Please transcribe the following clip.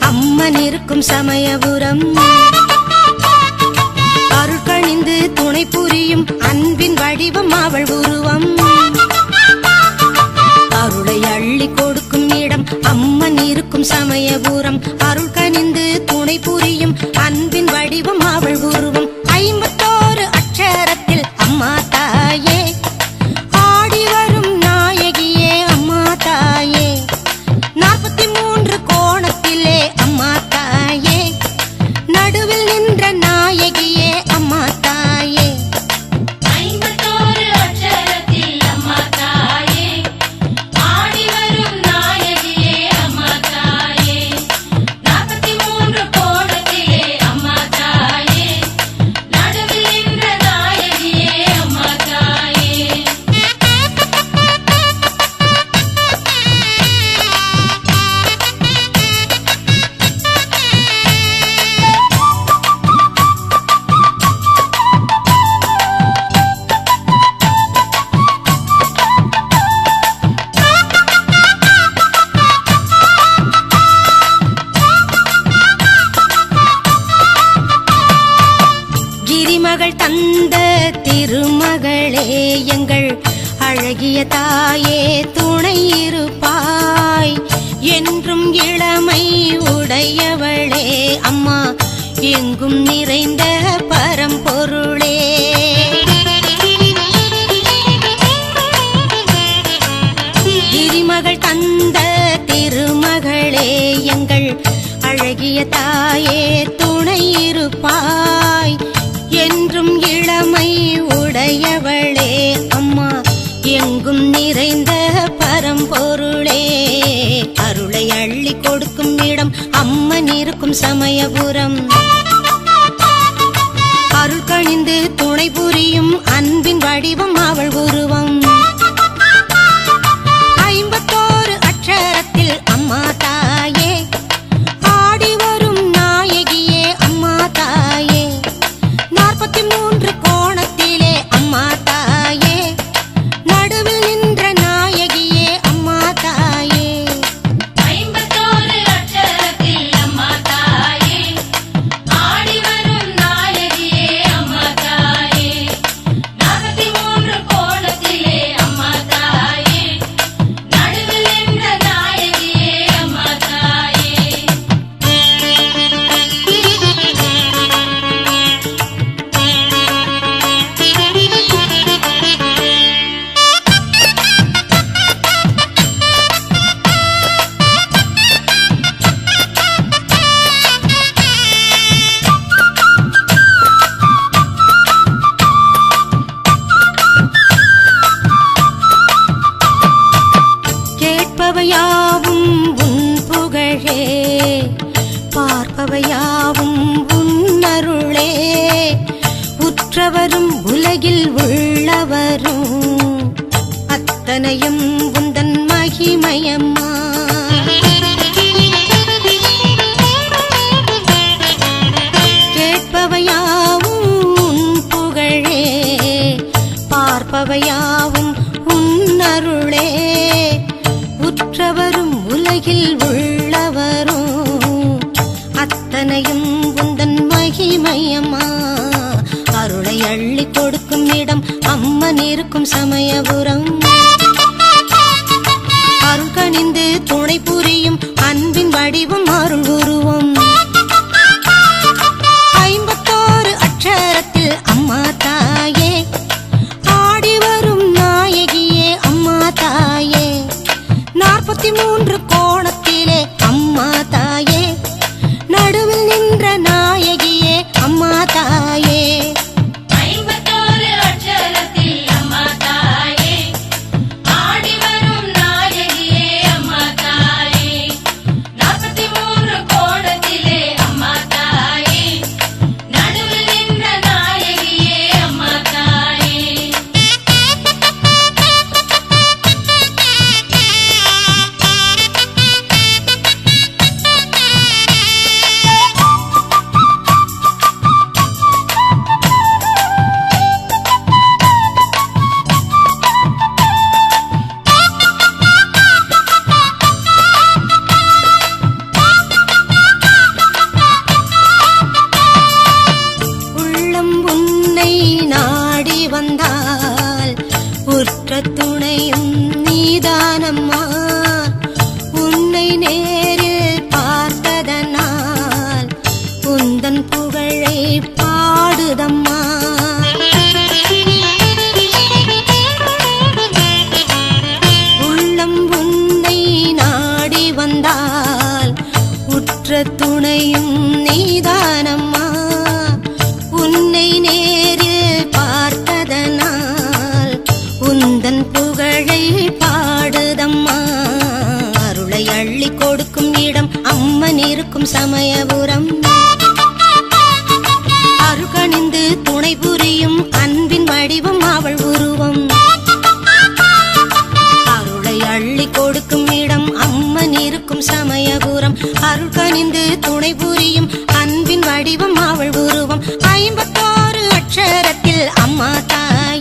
அம்மன் இருக்கும் சமயபுரம். அருள்கணிந்து துணை புரியும் அன்பின் வடிவம் அவள் உருவம். அருளை அள்ளி கொடுக்கும் இடம் அம்மன் இருக்கும் சமயபுரம். அருள்கணிந்து துணை புரியும் அன்பின் வடிவம் அவள் உருவம். 51 அட்சரத்தில் அம்மா தாயே, ஆடி வரும் நாயகியே அம்மா தாயே. 43 கோணத்திலே அம்மா தாயே, நடுவில் நின்ற நாயகியே அம்மா தாயே. 51 அட்சரத்தில் அம்மா தாயே, ஆடி வரும் நாயகியே அம்மா தாயே. 43 கோணத்திலே அம்மா தாயே, நடுவில் நின்ற நாயகியே அம்மா தாயே. கிரிமகள் தந்த திருமகளே எங்கள் அழகிய தாயே, துணை இருப்பாய் என்றும் இளமை உடையவளே அம்மா, எங்கும் நிறைந்த பரம்பொருளே. கிரிமகள் தந்த திருமகளே எங்கள் அழகிய தாயே, துணை இருப்பாய் என்றும் இளமை உடையவளே அம்மா, எங்கும் நிறைந்த பரம்பொருளே. அருளை அள்ளி கொடுக்கும் இடம் அம்மன் இருக்கும் சமயபுரம். அருள் கணிந்து துணை புரியும் அன்பின் வடிவம் அவள் உருவம். 51 அட்சரத்தில் அம்மா தாயே, ஆடி வரும் நாயகியே அம்மா தாயே. 43 கோணத்திலே அம்மா தாயே, நடுவில் நின்ற நாயகியே அம்மா தாயே. 51 அட்சரத்தில் அம்மா தாயே, ஆடி வரும் நாயகியே அம்மா தாயே. 43 கோணத்திலே அம்மா தாயே, நடுவில் நின்ற நாயகியே அம்மா தாயே. கேட்பவையாவும் உன் புகழே, பார்ப்பவையாவும் உன் அருளே. உற்றவரும் உலகில் உள்ளவரும் அத்தனையும் உந்தன் மகிமையம்மா. கேட்பவையாவும் உன் புகழே, பார்ப்பவையாவும் உன் அருளே. உற்றவரும் உலகில் உள்ளவரும் அத்தனையும் உந்தன் மகிமையம்மா. அருளை அள்ளி கொடுக்கும் இடம் அம்மன் இருக்கும் சமயபுரம். அருள் கணிந்து துணை புரியும் அன்பின் வடிவம் அருள் உருவம். 51 அட்சரத்தில் அம்மா தாயே, ஆடி வரும் நாயகியே அம்மா தாயே. 43 கோணத்திலே அம்மா தாயே, நடுவில் நின்ற நாயகியே அம்மா தாயே. 51 அட்சரத்தில் அம்மா தாயே, ஆடி வரும் நாயகியே அம்மா தாயே. 43 கோணத்திலே துணையும் நீதானம்மா. உன்னை நேரில் பார்த்ததனால் உந்தன் புகழை பாடுதம்மா. அருளை அள்ளி கொடுக்கும் இடம் அம்மன் இருக்கும் சமயபுரம். அருகணிந்து துணை புரியும் அன்பின் வடிவம் அவள் உருவம். அருளை அள்ளி கொடுக்கும் இடம் அம்மன் இருக்கும் சமயபுரம். அருகணிந்து துணை புரியும் அன்பின் வடிவம் அவள் உருவம். 51 அட்சரத்தில் அம்மா தாய்